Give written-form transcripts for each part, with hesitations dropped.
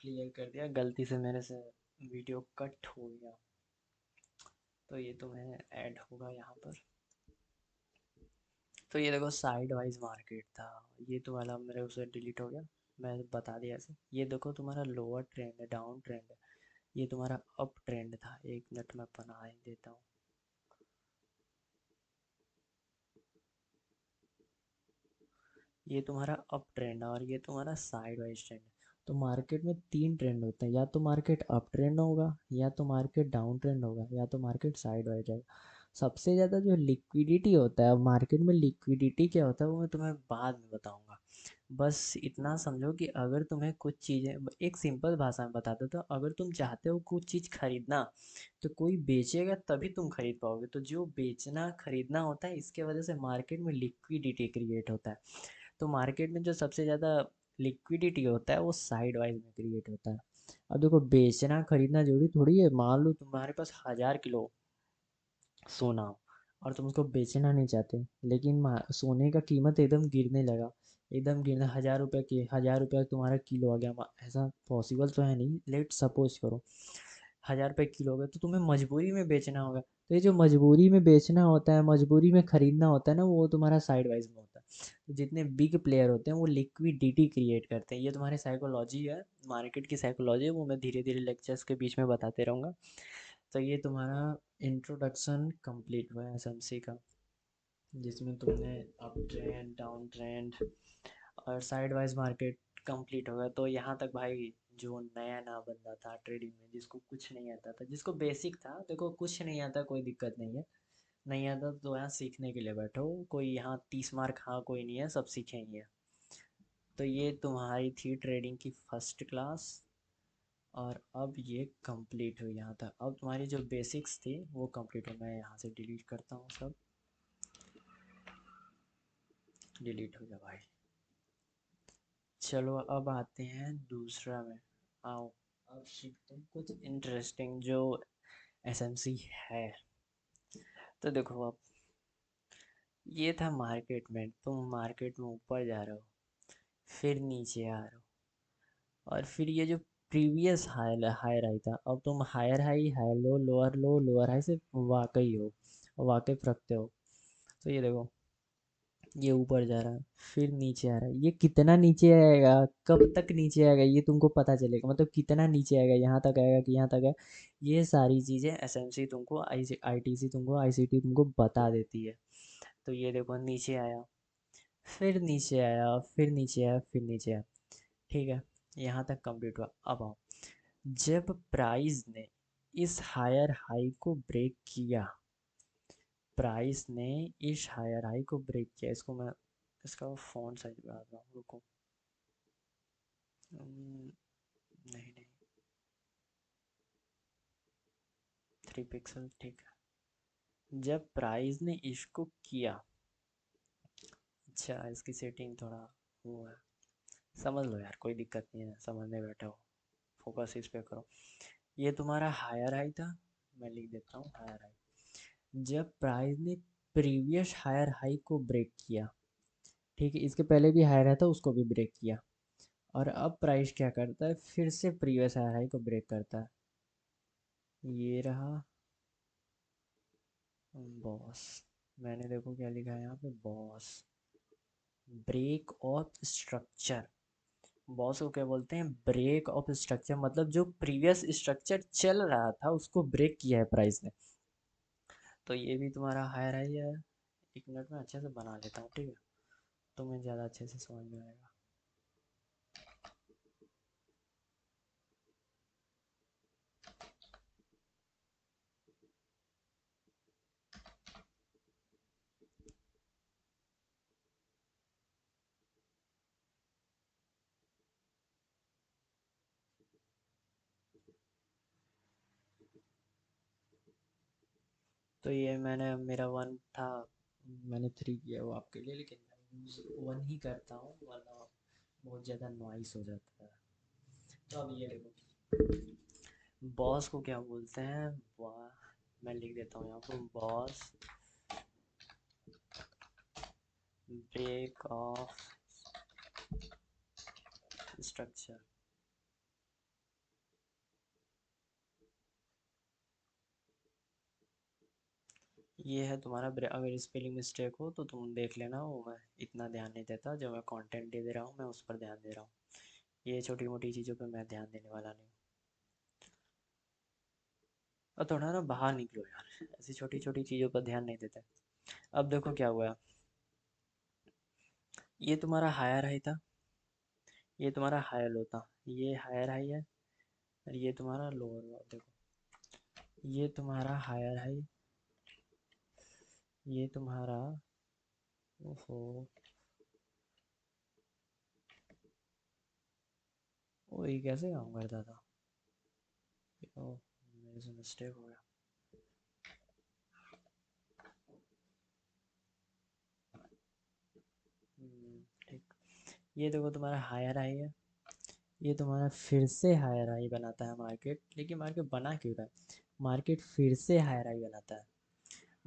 Clear कर दिया, गलती से मेरे से वीडियो कट हो गया, तो ये तुम्हें ऐड होगा यहाँ पर। तो ये देखो साइड वाइज मार्केट था, ये तो वाला मेरे उसे डिलीट हो गया, मैं बता दिया ऐसे। ये देखो तुम्हारा लोअर ट्रेंड है, डाउन ट्रेंड है, ये तुम्हारा अप ट्रेंड था। एक मिनट में बना ही देता हूँ। ये तुम्हारा अप ट्रेंड है और ये तुम्हारा साइड वाइज ट्रेंड है। तो मार्केट में तीन ट्रेंड होते हैं, या तो मार्केट अप ट्रेंड होगा, या तो मार्केट डाउन ट्रेंड होगा, या तो मार्केट साइड वाइज जाएगा। सबसे ज़्यादा जो लिक्विडिटी होता है मार्केट में, लिक्विडिटी क्या होता है वो मैं तुम्हें बाद में बताऊंगा। बस इतना समझो कि अगर तुम्हें कुछ चीज़ें, एक सिंपल भाषा में बता देता हूँ, अगर तुम चाहते हो कुछ चीज़ खरीदना, तो कोई बेचेगा तभी तुम खरीद पाओगे। तो जो बेचना खरीदना होता है, इसके वजह से मार्केट में लिक्विडिटी क्रिएट होता है। तो मार्केट में जो सबसे ज़्यादा लिक्विडिटी होता है वो साइड वाइज में क्रिएट होता है। अब देखो बेचना खरीदना जरूरी थोड़ी है, मान लो तुम्हारे पास 1000 किलो सोना हो और तुम उसको बेचना नहीं चाहते, लेकिन सोने का कीमत एकदम गिरने लगा, एकदम गिरना, 1000 रुपये की, 1000 रुपया तुम्हारा किलो आ गया, ऐसा पॉसिबल तो है नहीं, लेट सपोज करो 1000 रुपये किलो हो गया, तो तुम्हें मजबूरी में बेचना होगा। तो ये जो मजबूरी में बेचना होता है, मजबूरी में खरीदना होता है ना, वो तुम्हारा साइड वाइज में होता है। तो जितने बिग प्लेयर होते हैं वो लिक्विडिटी क्रिएट करते हैं, ये तुम्हारी साइकोलॉजी है, मार्केट की साइकोलॉजी है, वो मैं धीरे धीरे लेक्चर्स के बीच में बताते रहूँगा। तो ये तुम्हारा इंट्रोडक्शन कंप्लीट हुआ है एसएमसी का, जिसमें तुमने अप ट्रेंड, डाउन ट्रेंड और साइड वाइज मार्केट कंप्लीट हो गया। तो यहाँ तक भाई, जो नया ना बंदा था ट्रेडिंग में, जिसको कुछ नहीं आता था, जिसको बेसिक था, देखो कुछ नहीं आता कोई दिक्कत नहीं है, नहीं आता तो यहाँ सीखने के लिए बैठो, कोई यहाँ 30 मार्क हाँ कोई नहीं है, सब सीखेंगे। तो ये तुम्हारी थी ट्रेडिंग की फर्स्ट क्लास, और अब ये कंप्लीट हुई यहाँ तक। अब तुम्हारी जो बेसिक्स थी वो कंप्लीट हो, मैं यहाँ से डिलीट करता हूँ, सब डिलीट हो गया भाई। चलो अब आते हैं दूसरा में, आओ अब सीखते हैं कुछ इंटरेस्टिंग जो एसएमसी है। तो देखो अब, ये था मार्केट में, तुम मार्केट में ऊपर जा रहे हो, फिर नीचे आ रहे हो, और फिर ये जो प्रीवियस हायर हाई था, अब तुम higher high, higher low, lower high से वाकई हो, वाकिफ रखते हो। तो ये देखो, ये ऊपर जा रहा है, फिर नीचे आ रहा है, ये कितना नीचे आएगा, कब तक नीचे आएगा ये तुमको पता चलेगा, मतलब कितना नीचे आएगा, यहाँ तक आएगा कि यहाँ तक है। ये सारी चीज़ें एसएमसी तुमको, आईटीसी तुमको, आईसीटी तुमको बता देती है। तो ये देखो नीचे आया, फिर नीचे आया, फिर नीचे आया, फिर नीचे आया, ठीक है, यहाँ तक कंप्लीट हुआ। अब आओ, जब प्राइस ने इस हायर हाई को ब्रेक किया, प्राइस ने इस हायर हाई को ब्रेक किया, इसको मैं, इसका फ़ॉन्ट साइज बढ़ाता हूँ, रुको। नहीं नहीं, 3 पिक्सल ठीक है। जब प्राइस ने इसको किया, अच्छा इसकी सेटिंग थोड़ा वो है, समझ लो यार, कोई दिक्कत नहीं है, समझने बैठा हो, फोकस इस पे करो। ये तुम्हारा हायर हाई था, मैं लिख देता हूँ हायर हाई। जब प्राइस ने प्रीवियस हायर हाई को ब्रेक किया, ठीक है, इसके पहले भी हायर हाई था उसको भी ब्रेक किया, और अब प्राइस क्या करता है, फिर से प्रीवियस हायर हाई को ब्रेक करता है। ये रहा बॉस, मैंने देखो क्या लिखा है यहाँ पे, BOS break of structure. BOS को क्या बोलते हैं, ब्रेक ऑफ स्ट्रक्चर, मतलब जो प्रीवियस स्ट्रक्चर चल रहा था उसको ब्रेक किया है प्राइस ने। तो ये भी तुम्हारा हायर हाई है। एक मिनट में अच्छे से बना लेता हूँ, ठीक है, तुम्हें ज़्यादा अच्छे से समझ में आएगा। तो ये मैंने, मेरा 1 था, मैंने 3 किया वो आपके लिए, लेकिन मैं यूज़ 1 ही करता हूँ, वरना बहुत ज़्यादा नॉइस हो जाता है। तो अब ये देखो, बॉस को क्या बोलते हैं, वाह, मैं लिख देता हूँ यहाँ पर, बॉस ब्रेक ऑफ स्ट्रक्चर। ये है तुम्हारा अगर स्पेलिंग मिस्टेक हो तो तुम देख लेना, वो मैं इतना ध्यान नहीं देता, जो मैं कंटेंट दे रहा हूँ मैं उस पर ध्यान दे रहा हूँ। ये छोटी मोटी चीज़ों पे मैं ध्यान देने वाला नहीं। और थोड़ा ना बाहर निकलो यार, ऐसी छोटी छोटी चीज़ों पर ध्यान नहीं देते। अब देखो क्या हुआ। ये तुम्हारा हायर हाई था, ये तुम्हारा हायर लो था, ये हायर हाई है, और ये तुम्हारा लोअर लो। देखो ये तुम्हारा हायर हाई, ये तुम्हारा, ओहो, ओ ये कैसे काम करता था। ओ मेरे से मिस्टेक हो गया। ठीक। ये देखो तुम्हारा हायर हाई है, ये तुम्हारा फिर से हायर हाई बनाता है मार्केट, लेकिन मार्केट बना क्यों रहा है। मार्केट फिर से हायर हाई बनाता है।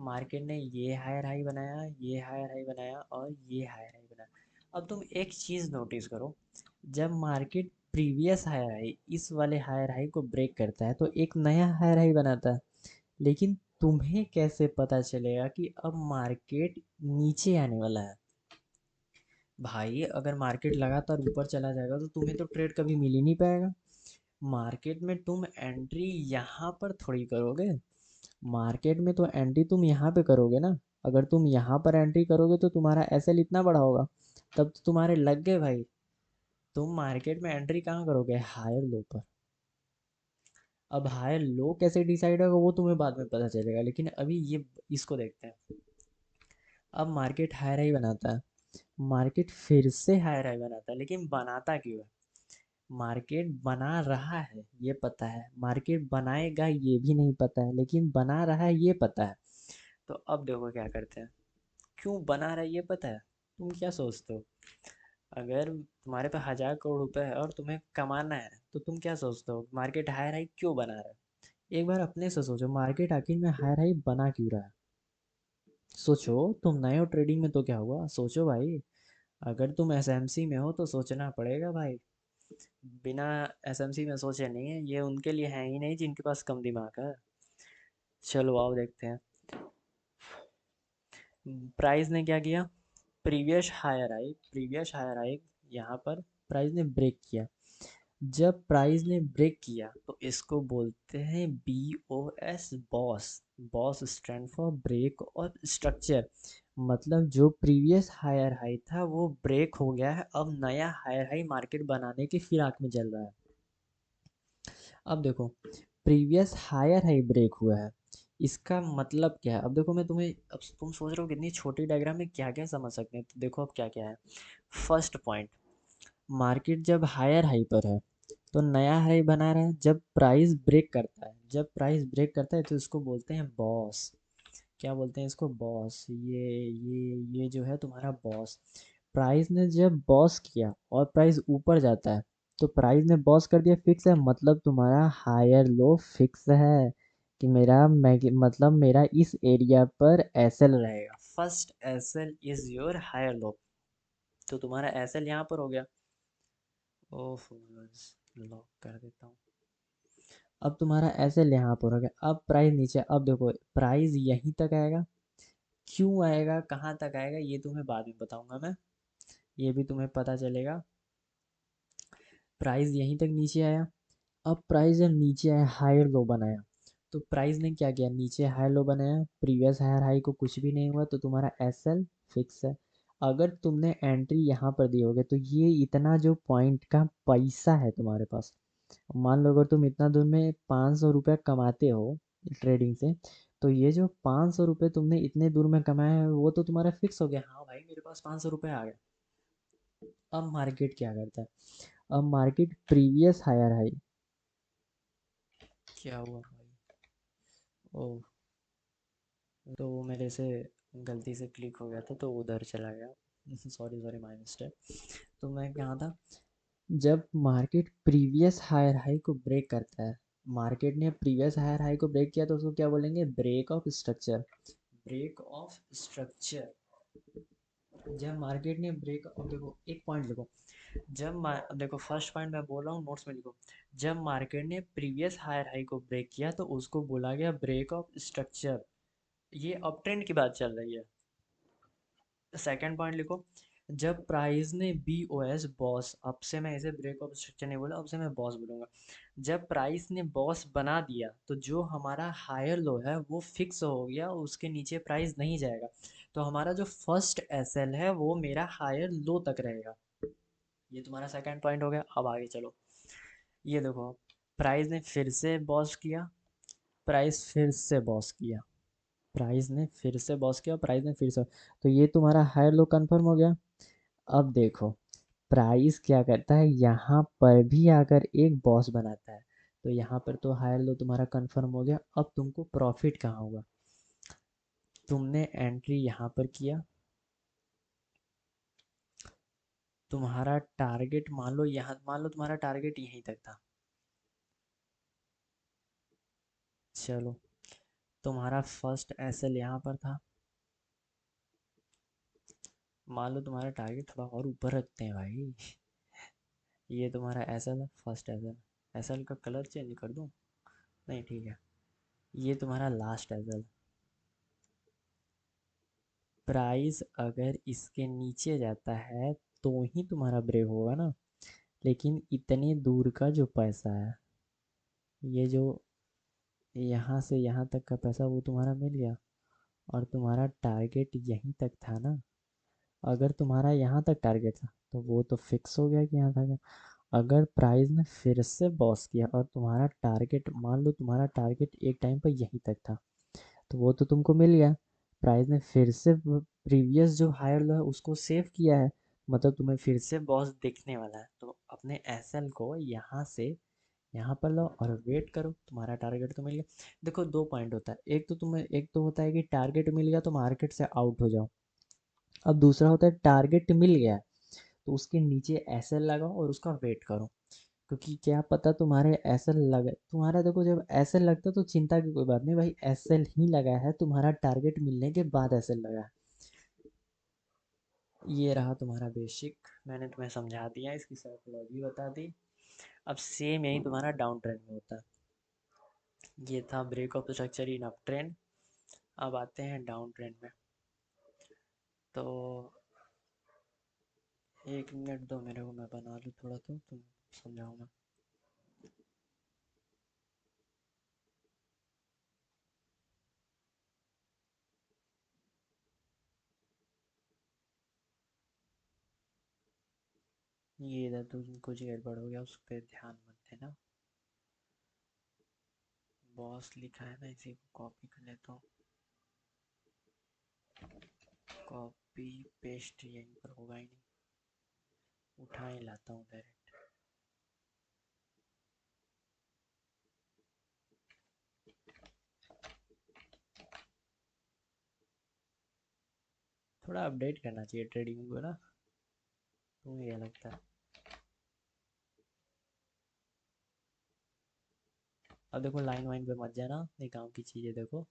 मार्केट ने ये हायर हाई बनाया, ये हायर हाई बनाया, और ये हायर हाई बनाया। अब तुम एक चीज़ नोटिस करो, जब मार्केट प्रीवियस हायर हाई, इस वाले हायर हाई को ब्रेक करता है तो एक नया हायर हाई बनाता है। लेकिन तुम्हें कैसे पता चलेगा कि अब मार्केट नीचे आने वाला है। भाई अगर मार्केट लगातार ऊपर चला जाएगा तो तुम्हें तो ट्रेड कभी मिल ही नहीं पाएगा। मार्केट में तुम एंट्री यहाँ पर थोड़ी करोगे। मार्केट में तो एंट्री तुम यहाँ पे करोगे ना। अगर तुम यहाँ पर एंट्री करोगे तो तुम्हारा एसएल इतना बड़ा होगा, तब तो तुम्हारे लग गए भाई। तुम मार्केट में एंट्री कहाँ करोगे, हायर लो पर। अब हायर लो कैसे डिसाइड होगा वो तुम्हें बाद में पता चलेगा, लेकिन अभी ये इसको देखते हैं। अब मार्केट हायर हाई बनाता है, मार्केट फिर से हायर हाई बनाता है, लेकिन बनाता क्यों है। मार्केट बना रहा है ये पता है, मार्केट बनाएगा ये भी नहीं पता है, लेकिन बना रहा है ये पता है। तो अब देखो क्या करते हैं। क्यों बना रहा है ये पता है। तुम क्या सोचते हो, अगर तुम्हारे पे 1,000 करोड़ रुपए है और तुम्हें कमाना है तो तुम क्या सोचते हो मार्केट हायर हाई क्यों बना रहा है। एक बार अपने से सोचो, मार्केट आखिर में हायर हाई बना क्यों रहा है। सोचो, तुम नए हो ट्रेडिंग में तो क्या हुआ, सोचो भाई। अगर तुम एसएमसी में हो तो सोचना पड़ेगा भाई। बिना एसएमसी में सोचे नहीं है, ये उनके लिए है ही नहीं जिनके पास कम दिमाग है। चलो आओ देखते हैं। प्राइस ने क्या किया, प्रीवियस हायर हाई यहाँ पर प्राइस ने ब्रेक किया। जब प्राइस ने ब्रेक किया तो इसको बोलते हैं BOS, BOS. BOS stand for break और स्ट्रक्चर। मतलब जो प्रीवियस हायर हाई था वो ब्रेक हो गया है, अब नया हायर हाई मार्केट बनाने की फिराक में चल रहा है। अब देखो, प्रीवियस हायर हाई ब्रेक हुआ है, इसका मतलब क्या है। अब देखो मैं तुम्हें, अब तुम सोच रहे हो कितनी छोटी डायग्राम में क्या क्या समझ सकते हैं, तो देखो अब क्या क्या है। फर्स्ट पॉइंट, मार्केट जब हायर हाई पर है तो नया हाई बना रहा है। जब प्राइस ब्रेक करता है, जब प्राइस ब्रेक करता है तो इसको बोलते हैं बॉस। क्या बोलते हैं इसको, बॉस। ये जो है तुम्हारा बॉस। प्राइस ने जब बॉस किया और प्राइस ऊपर जाता है तो प्राइस ने बॉस कर दिया, फिक्स है, मतलब तुम्हारा हायर लो फिक्स है। कि मतलब मेरा इस एरिया पर एसएल रहेगा, first SL is your higher low. तो तुम्हारा एसएल यहाँ पर हो गया। ओह, लॉक कर देता हूँ। अब तुम्हारा एसएल यहाँ पर हो गया, अब प्राइस नीचे, अब देखो प्राइस यहीं तक आएगा। क्यों आएगा, कहाँ तक आएगा, ये तुम्हें बाद में बताऊंगा मैं, ये भी तुम्हें पता चलेगा। प्राइस यहीं तक नीचे आया। अब प्राइस जब नीचे आया, हायर लो बनाया, तो प्राइस ने क्या किया, नीचे हायर लो बनाया, प्रीवियस हायर हाई को कुछ भी नहीं हुआ, तो तुम्हारा एसएल फिक्स है। अगर तुमने एंट्री यहाँ पर दी होगे तो ये इतना जो पॉइंट का पैसा है तुम्हारे पास, मान लो अगर तुम इतना दूर में 500 रुपया कमाते हो ट्रेडिंग से, तो ये जो 500 रुपये तुमने इतने दूर में कमाया है वो तो तुम्हारा फिक्स हो गया, हाँ भाई मेरे पास 500 रुपये आ गए। अब मार्केट क्या करता है, अब मार्केट प्रीवियस हायर हाई, क्या हुआ भाई, ओ, तो वो मेरे से गलती से क्लिक हो गया था तो उधर चला गया। Sorry sorry, my mistake. तो मैं कहाँ था, जब मार्केट प्रीवियस हायर हाई को ब्रेक करता है, मार्केट ने प्रीवियस हायर हाई को ब्रेक किया तो उसको क्या बोलेंगे, break of structure. Break of structure. जब मार्केट ने ब्रेक, अब देखो एक पॉइंट लिखो, देखो फर्स्ट पॉइंट मैं बोल रहा हूँ नोट्स में लिखो। जब मार्केट ने प्रीवियस हायर हाई को ब्रेक किया तो उसको बोला गया ब्रेक ऑफ स्ट्रक्चर। ये अप ट्रेंड की बात चल रही है। सेकंड पॉइंट लिखो, जब प्राइस ने बी ओ एस बॉस, अब से मैं इसे ब्रेक ऑफ स्ट्रक्चर नहीं बोला, अब से मैं बॉस बोलूंगा। जब प्राइस ने बॉस बना दिया तो जो हमारा हायर लो है वो फिक्स हो गया, उसके नीचे प्राइस नहीं जाएगा। तो हमारा जो फर्स्ट एस एल है वो मेरा हायर लो तक रहेगा। ये तुम्हारा सेकंड पॉइंट हो गया। अब आगे चलो, ये देखो, प्राइस ने फिर से बॉस किया, प्राइस फिर से बॉस किया, प्राइस ने फिर से बॉस किया, प्राइस ने फिर से, तो ये तुम्हारा हायर लो कंफर्म हो गया। अब देखो, प्राइस क्या करता है, यहाँ पर भी अगर एक बॉस बनाता है तो यहाँ पर तो हायर लो तुम्हारा कंफर्म हो गया। अब तुमको प्रॉफिट कहाँ होगा, तुमने एंट्री यहाँ पर किया, तुम्हारा टारगेट मान लो यहाँ, मान लो तुम्हारा टारगेट यहीं तक था, चलो तुम्हारा फर्स्ट एस एल यहाँ पर था, मान लो तुम्हारा टारगेट थोड़ा और ऊपर रखते हैं भाई। ये तुम्हारा एस एल है, first S L, S L का कलर चेंज कर दूँ, नहीं ठीक है, ये तुम्हारा लास्ट एस एल। प्राइस अगर इसके नीचे जाता है तो ही तुम्हारा ब्रेक होगा ना, लेकिन इतने दूर का जो पैसा है, ये जो यहाँ से यहाँ तक का पैसा वो तुम्हारा मिल गया, और तुम्हारा टारगेट यहीं तक था ना। अगर तुम्हारा यहाँ तक टारगेट था तो वो तो फिक्स हो गया कि यहाँ था। अगर प्राइस ने फिर से बॉस किया और तुम्हारा टारगेट, मान लो तुम्हारा टारगेट एक टाइम पर यहीं तक था, तो वो तो तुमको मिल गया। प्राइस ने फिर से प्रीवियस जो हायर लो है उसको सेव किया है, मतलब तुम्हें फिर से बॉस देखने वाला है, तो अपने एसएल को यहाँ से यहाँ पर लो और वेट करो, तुम्हारा टारगेट तो मिल गया। देखो दो पॉइंट होता है, एक तो तुम्हें, एक तो होता है कि टारगेट मिल गया तो मार्केट से आउट हो जाओ, अब दूसरा होता है टारगेट मिल गया तो उसके नीचे एसएल लगाओ और उसका वेट करो, क्योंकि क्या पता तुम्हारे एसएल लगे, तुम्हारा देखो जब एसएल लगता है तो चिंता की कोई बात नहीं भाई, एसएल ही लगा है, तुम्हारा टारगेट मिलने के बाद एसएल लगा है। ये रहा तुम्हारा बेसिक, मैंने तुम्हें समझा दिया, इसकी साइकोलॉजी बता दी। अब सेम यही तुम्हारा डाउन ट्रेंड में होता है। ये था break of structure in uptrend. अब आते हैं डाउन ट्रेंड में। तो एक मिनट दो मेरे को, मैं बना लूँ थोड़ा, तो तुम समझाओ मैं। ये इधर तो कुछ गड़बड़ हो गया, उस पर ध्यान मत देना। बॉस लिखा है ना, इसी को कॉपी कर लेता हूँ, कॉपी पेस्ट यहीं पर होगा ही नहीं, उठा ही लाता हूँ डायरेक्ट। थोड़ा अपडेट करना चाहिए ट्रेडिंग को ना, तुम्हें क्या लगता है? अब देखो लाइन वाइन पे मत जाना, ये काम की चीज़ें देखो।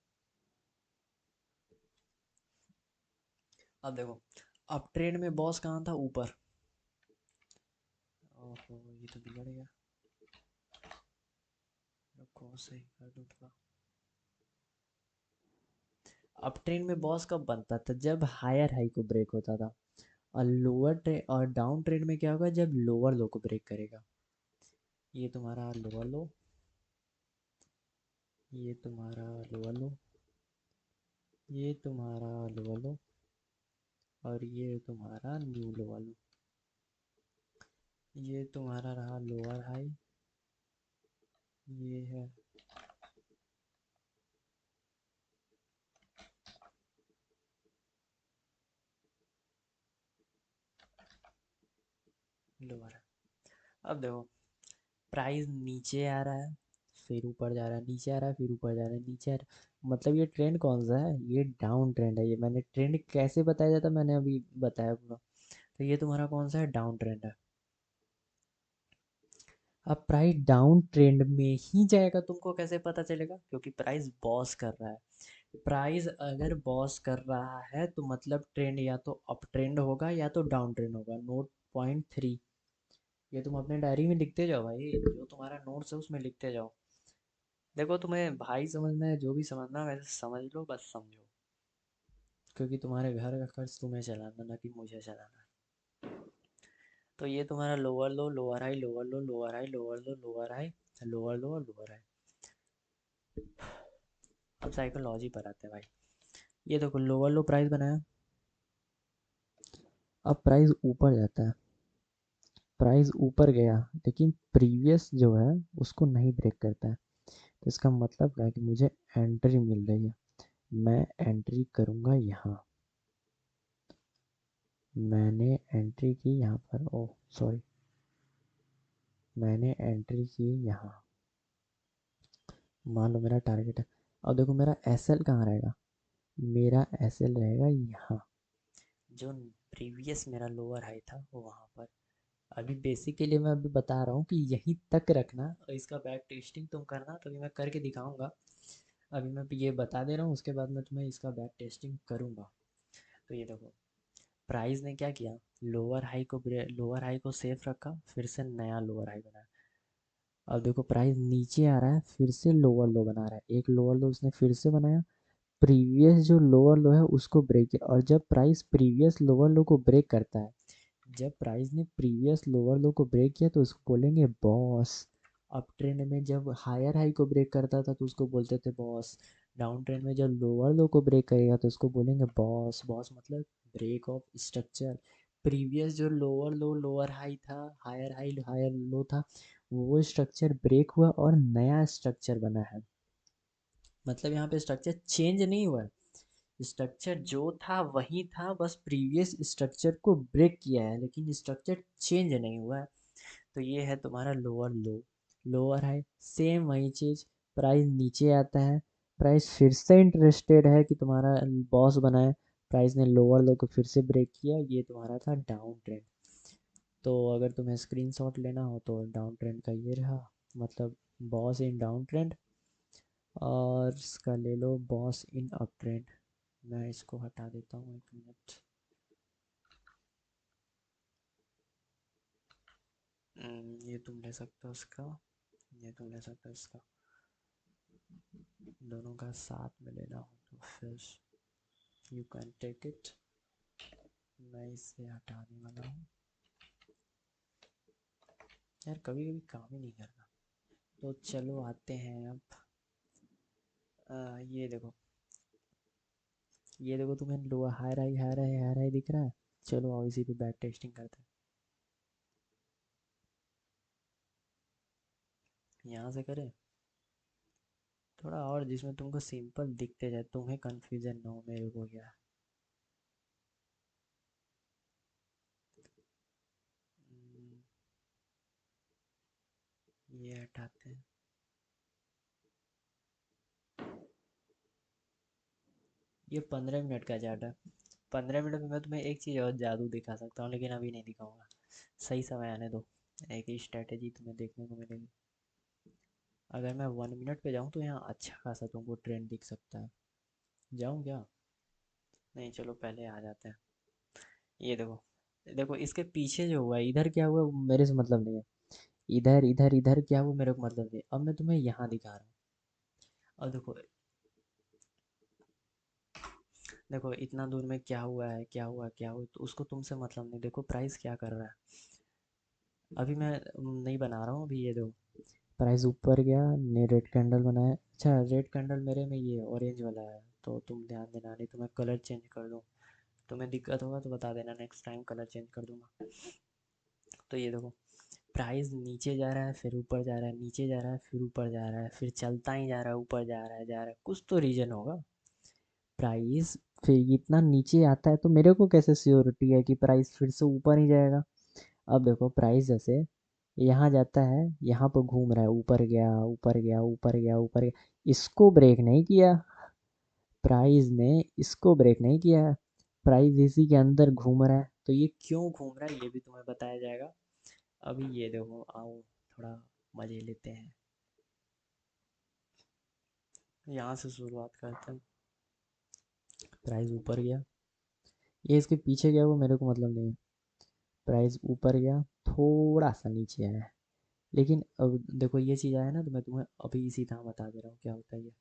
अब देखो, अब ट्रेड में बॉस कहाँ था, ऊपर। ओहो ये तो बिगड़ गया, रुको सही कर दूँ थोड़ा। अब ट्रेंड में बॉस कब बनता था, जब हायर हाई को ब्रेक होता था, और लोअर ट्रेंड और डाउन ट्रेंड में क्या होगा, जब लोअर लो को ब्रेक करेगा। ये तुम्हारा लोअर लो, ये तुम्हारा लोअर लो, ये तुम्हारा लोअर लो, और ये तुम्हारा न्यू लोअर लो। ये तुम्हारा रहा लोअर हाई, ये है लोअर। अब देखो, प्राइस नीचे आ रहा है, फिर ऊपर जा रहा है, नीचे आ रहा है, फिर ऊपर जा रहा है, नीचे आ रहा है, मतलब ये ट्रेंड कौन सा है, ये डाउन ट्रेंड है। ये मैंने ट्रेंड कैसे बताया जाता, मैंने अभी बताया पूरा। तो ये तुम्हारा कौन सा है, डाउन ट्रेंड है। अब प्राइस डाउन ट्रेंड में ही जाएगा, तुमको कैसे पता चलेगा, क्योंकि प्राइस बॉस कर रहा है। प्राइस अगर बॉस कर रहा है तो मतलब ट्रेंड या तो अप ट्रेंड होगा या तो डाउन ट्रेंड होगा। नोट पॉइंट 3, ये तुम अपने डायरी में लिखते जाओ भाई, जो तुम्हारा नोट्स है उसमें लिखते जाओ। देखो तुम्हें भाई समझना है, जो भी समझना है वैसे समझ लो, बस समझो। क्योंकि तुम्हारे घर का खर्च तुम्हें चलाना, ना कि मुझे चलाना। तो ये तुम्हारा लोअर लो, लोअर हाई, लोअर लो, लोअर हाई, लोअर लो, लोअर हाई, लोअर लो और लोअर हाई। अब साइकोलॉजी पर आते हैं भाई। ये देखो लोअर लो प्राइस बनाया, अब प्राइस ऊपर जाता है, प्राइस ऊपर गया, लेकिन प्रीवियस जो है उसको नहीं ब्रेक करता है। तो इसका मतलब क्या है कि मुझे एंट्री मिल रही है, मैं एंट्री करूँगा यहाँ। मैंने एंट्री की यहाँ पर, ओह सॉरी, मैंने एंट्री की यहाँ। मान लो मेरा टारगेट है, अब देखो मेरा एस एल कहाँ रहेगा, मेरा एस एल रहेगा यहाँ, जो प्रीवियस मेरा लोअर हाई था वो वहाँ पर। अभी बेसिकली मैं अभी बता रहा हूँ कि यहीं तक रखना और इसका बैक टेस्टिंग तुम करना, तो अभी मैं करके दिखाऊंगा। अभी मैं ये बता दे रहा हूँ, उसके बाद मैं तुम्हें इसका बैक टेस्टिंग करूँगा। तो ये देखो प्राइस ने क्या किया, लोअर हाई को सेफ रखा, फिर से नया लोअर हाई बनाया। अब देखो प्राइस नीचे आ रहा है, फिर से लोअर लो बना रहा है, एक लोअर लो उसने फिर से बनाया, प्रीवियस जो लोअर लो है उसको ब्रेक किया। और जब प्राइस प्रीवियस लोअर लो को ब्रेक करता है, जब प्राइस ने प्रीवियस लोअर लो को ब्रेक किया तो उसको बोलेंगे बॉस। अप ट्रेंड में जब हायर हाई को ब्रेक करता था तो उसको बोलते थे बॉस। डाउन ट्रेंड में जब लोअर लो को ब्रेक करेगा तो उसको बोलेंगे बॉस। बॉस मतलब ब्रेक ऑफ स्ट्रक्चर। प्रीवियस जो लोअर लो लोअर हाई था, हायर हाई हायर लो था, वो स्ट्रक्चर ब्रेक हुआ और नया स्ट्रक्चर बना है। मतलब यहाँ पे स्ट्रक्चर चेंज नहीं हुआ है, स्ट्रक्चर जो था वही था, बस प्रीवियस स्ट्रक्चर को ब्रेक किया है, लेकिन स्ट्रक्चर चेंज नहीं हुआ है। तो ये है तुम्हारा लोअर लो। लोअर हाई सेम वही चीज़, प्राइस नीचे आता है, प्राइस फिर से इंटरेस्टेड है कि तुम्हारा बॉस बनाए, प्राइस ने लोअर लो को फिर से ब्रेक किया, ये तुम्हारा था डाउन ट्रेंड। तो अगर तुम्हें स्क्रीनशॉट लेना हो तो डाउन ट्रेंड का ये रहा, मतलब बॉस इन डाउन ट्रेंड, और इसका ले लो बॉस इन अप ट्रेंड। मैं इसको हटा देता हूँ, एक मिनट। ये तुम ले सकते हो इसका, ये तुम ले सकते हो इसका, दोनों का साथ में लेना हो तो फिर यू कैन टेक इट। मैं इसे हटाने वाला हूँ, यार कभी कभी काम ही नहीं करना। तो चलो आते हैं अब, ये देखो, ये देखो तुम्हें low higher high higher high higher high दिख रहा है। चलो आओ इसी पे बैक टेस्टिंग करते हैं, यहाँ से करें थोड़ा और जिसमें तुमको सिंपल दिखते जाए, तुम्हें कंफ्यूजन ना हो मेरे को क्या। हम्म, ये हटाते हैं। ये 15 मिनट का चार्ट है, 15 मिनट में मैं तुम्हें एक चीज़ और जादू दिखा सकता हूँ, लेकिन अभी नहीं दिखाऊंगा, सही समय आने दो। एक ही स्ट्रैटेजी तुम्हें देखने को मिलेगी। अगर मैं 1 मिनट पे जाऊँ तो यहाँ अच्छा खासा तुमको ट्रेंड दिख सकता है। जाऊँ क्या? नहीं चलो पहले आ जाते हैं। ये देखो, देखो इसके पीछे जो हुआ है, इधर क्या हुआ वो मेरे से मतलब नहीं है, इधर इधर इधर क्या हुआ मेरे को मतलब नहीं। अब मैं तुम्हें यहाँ दिखा रहा हूँ। अब देखो, देखो इतना दूर में क्या हुआ है, क्या हुआ क्या हुआ, तो उसको तुमसे मतलब नहीं। देखो प्राइस क्या कर रहा है, अभी मैं नहीं बना रहा हूँ अभी, ये देखो प्राइस ऊपर गया ने रेड कैंडल बनाया। अच्छा रेड कैंडल मेरे में ये ऑरेंज वाला है, तो तुम ध्यान देना, नहीं तो मैं कलर चेंज कर दूँ। तुम्हें दिक्कत होगा तो बता देना, नेक्स्ट टाइम कलर चेंज कर दूंगा। तो ये देखो प्राइस नीचे जा रहा है, फिर ऊपर जा रहा है, नीचे जा रहा है, फिर ऊपर जा रहा है, फिर चलता ही जा रहा है, ऊपर जा रहा है जा रहा है, कुछ तो रीजन होगा। प्राइस फिर इतना नीचे आता है तो मेरे को कैसे श्योरिटी है कि प्राइस फिर से ऊपर ही जाएगा। अब देखो प्राइस जैसे यहाँ जाता है, यहाँ पर घूम रहा है, ऊपर गया ऊपर गया ऊपर गया ऊपर गया, इसको ब्रेक नहीं किया, प्राइस ने इसको ब्रेक नहीं किया है, प्राइस इसी के अंदर घूम रहा है। तो ये क्यों घूम रहा है ये भी तुम्हें बताया जाएगा। अभी ये देखो आओ थोड़ा मजे लेते हैं, यहाँ से शुरुआत करते हैं। प्राइस ऊपर गया, ये इसके पीछे गया वो मेरे को मतलब नहीं है, प्राइस ऊपर गया, थोड़ा सा नीचे आया, लेकिन अब देखो ये चीज़ आया ना, तो मैं तुम्हें अभी इसी तरह बता दे रहा हूँ क्या होता है ये।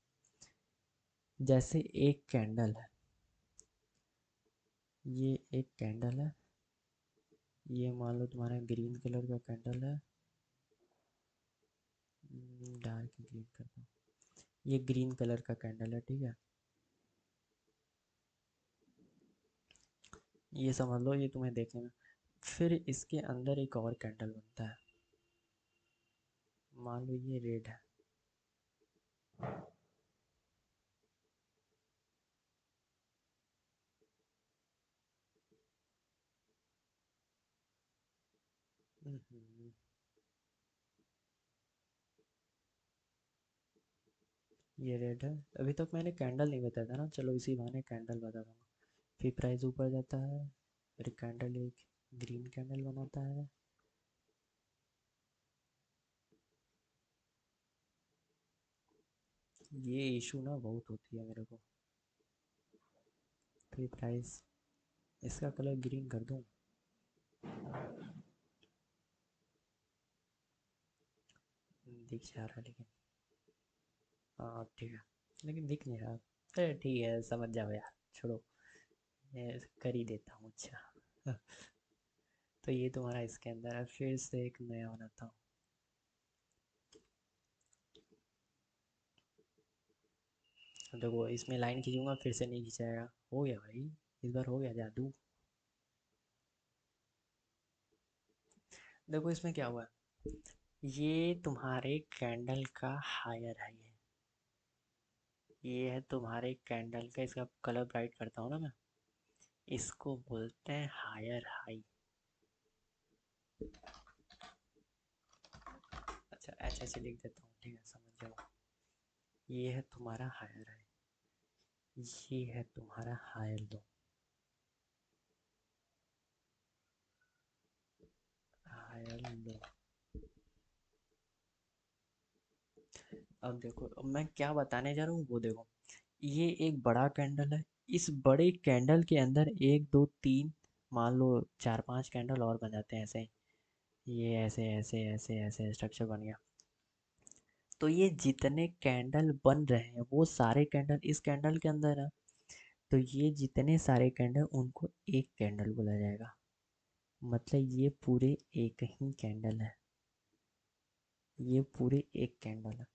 जैसे एक कैंडल है, ये एक कैंडल है, ये मान लो तुम्हारा ग्रीन कलर का कैंडल है। डार्क ग्रीन करता हूँ, ये ग्रीन कलर का कैंडल है, ठीक है। ये समझ लो, ये तुम्हें देखने में, फिर इसके अंदर एक और कैंडल बनता है, मान लो ये रेड है। हम्म, ये रेड है। अभी तक मैंने कैंडल नहीं बताया था ना, चलो इसी बहाने कैंडल बता दूंगा। फिर प्राइस ऊपर जाता है, फिर कैंडल एक ग्रीन कैंडल बनाता है। ये इशू ना बहुत होती है मेरे को। फिर प्राइस, इसका कलर ग्रीन कर दूं? दिख जा रहा है लेकिन, हाँ ठीक है, लेकिन दिख नहीं रहा। अरे ठीक है, समझ जाओ यार, छोड़ो, मैं कर ही देता हूँ। अच्छा तो ये तुम्हारा इसके अंदर है, फिर से एक नया बनाता हूँ। अब देखो, इसमें लाइन खींचूंगा फिर से नहीं खींचाएगा। हो गया भाई, इस बार हो गया जादू। देखो इसमें क्या हुआ, ये तुम्हारे कैंडल का हायर है, ये है तुम्हारे कैंडल का, इसका कलर ब्राइट करता हूँ ना मैं, इसको बोलते हैं हायर हाई। अच्छा ऐसे ऐसे लिख देता हूँ, ठीक है, समझ जाओ। ये है तुम्हारा हायर हाई, ये है तुम्हारा हायर लो। Higher low. अब देखो, अब मैं क्या बताने जा रहा हूँ वो देखो, ये एक बड़ा कैंडल है, इस बड़े कैंडल के अंदर एक दो तीन, मान लो चार पांच कैंडल और बन जाते हैं ऐसे। ये ऐसे ऐसे ऐसे ऐसे स्ट्रक्चर बन गया। तो ये जितने कैंडल बन रहे हैं वो सारे कैंडल इस कैंडल के अंदर है। तो ये जितने सारे कैंडल उनको एक कैंडल बोला जाएगा, मतलब ये पूरे एक ही कैंडल है, ये पूरे एक कैंडल है।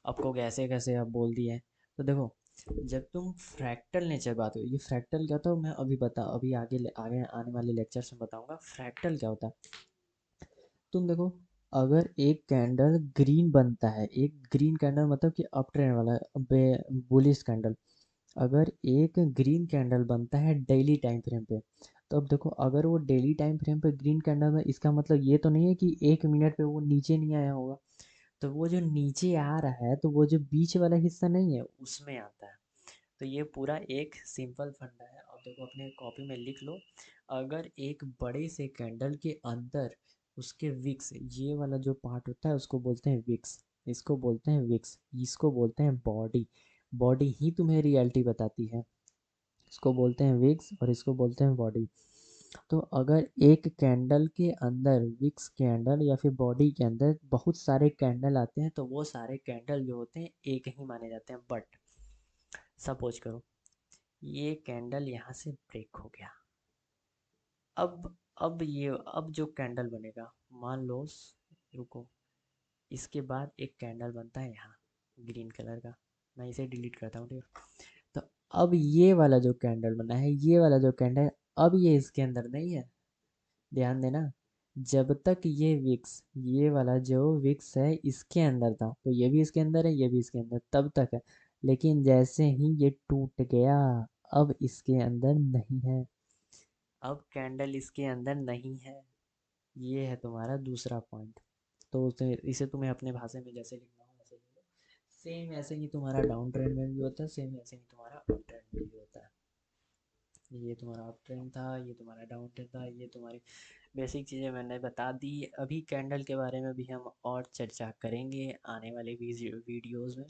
अब को कैसे कैसे आप बोल दिए, तो देखो, जब तुम फ्रैक्टल नेचर बात हो, ये फ्रैक्टल क्या होता है मैं अभी अभी आगे आने वाले लेक्चर्स में बताऊंगा फ्रैक्टल क्या होता है। तुम देखो, अगर एक कैंडल ग्रीन बनता है, एक ग्रीन कैंडल मतलब कि अप ट्रेंड वाला बुलिश कैंडल, अगर एक ग्रीन कैंडल बनता है डेली टाइम फ्रेम पे, तो अब देखो अगर वो डेली टाइम फ्रेम पे ग्रीन कैंडल में, इसका मतलब ये तो नहीं है कि 1 मिनट पे वो नीचे नहीं आया होगा। तो वो जो नीचे आ रहा है तो वो जो बीच वाला हिस्सा नहीं है उसमें आता है। तो ये पूरा एक सिंपल फंडा है। अब देखो अपने कॉपी में लिख लो, अगर एक बड़े से कैंडल के अंदर उसके विक्स, ये वाला जो पार्ट होता है उसको बोलते हैं विक्स, इसको बोलते हैं विक्स, इसको बोलते हैं बॉडी। बॉडी ही तुम्हें रियलिटी बताती है, इसको बोलते हैं विक्स और इसको बोलते हैं बॉडी। तो अगर एक कैंडल के अंदर, विक्स कैंडल या फिर बॉडी के अंदर बहुत सारे कैंडल आते हैं तो वो सारे कैंडल जो होते हैं एक ही माने जाते हैं। बट सपोज करो ये कैंडल यहाँ से ब्रेक हो गया, अब जो कैंडल बनेगा, मान लो रुको, इसके बाद एक कैंडल बनता है यहाँ ग्रीन कलर का, मैं इसे डिलीट करता हूँ, ठीक है। तो अब ये वाला जो कैंडल बना है, ये वाला जो कैंडल, अब ये इसके अंदर नहीं है, ध्यान देना। जब तक ये विक्स, ये वाला जो विक्स है इसके अंदर था, तो ये भी इसके अंदर है, ये भी इसके अंदर तब तक है। लेकिन जैसे ही ये टूट गया, अब इसके अंदर नहीं है, अब कैंडल इसके अंदर नहीं है। ये है तुम्हारा दूसरा पॉइंट। तो इसे तुम्हें अपने भाषा में जैसे लिखना हो वैसे लिख लो। सेम ऐसे ही तुम्हारा डाउन ट्रेंड में भी होता है, सेम ऐसे ही तुम्हारा अप ट्रेंड में भी होता है। ये तुम्हारा अप ट्रेंड था, ये तुम्हारा डाउन ट्रेंड था, ये तुम्हारी बेसिक चीज़ें मैंने बता दी। अभी कैंडल के बारे में भी हम और चर्चा करेंगे आने वाले वीडियोज़ में।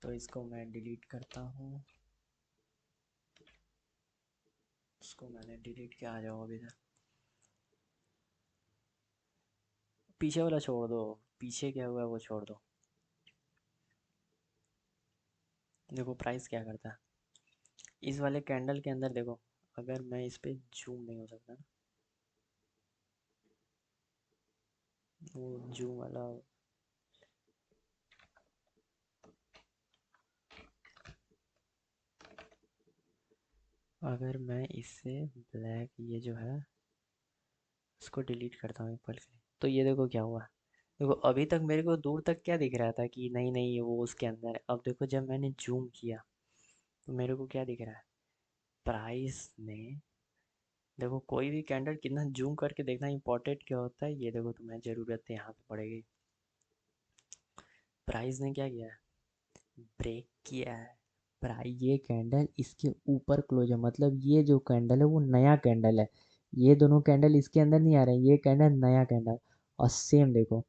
तो इसको मैं डिलीट करता हूँ, इसको मैंने डिलीट किया, आ जाओ अभी तक। पीछे वाला छोड़ दो, पीछे क्या हुआ है वो छोड़ दो। देखो प्राइस क्या करता है, इस वाले कैंडल के अंदर देखो, अगर मैं इस पे जूम नहीं हो सकता ना, वो जूम वाला। अगर मैं इससे ब्लैक ये जो है इसको डिलीट करता हूँ एक पल के लिए, तो ये देखो क्या हुआ। देखो अभी तक मेरे को दूर तक क्या दिख रहा था कि नहीं नहीं ये वो उसके अंदर है। अब देखो जब मैंने जूम किया तो मेरे को क्या दिख रहा है, प्राइस ने, देखो कोई भी कैंडल कितना जूम करके देखना इंपॉर्टेंट क्या होता है, ये देखो तुम्हें ज़रूरत है यहाँ पे पड़ेगी। प्राइस ने क्या किया है, ब्रेक किया है। प्राइस ये कैंडल इसके ऊपर क्लोज है, मतलब ये जो कैंडल है वो नया कैंडल है। ये दोनों कैंडल इसके अंदर नहीं आ रहे हैं, ये कैंडल नया कैंडल। और सेम देखो,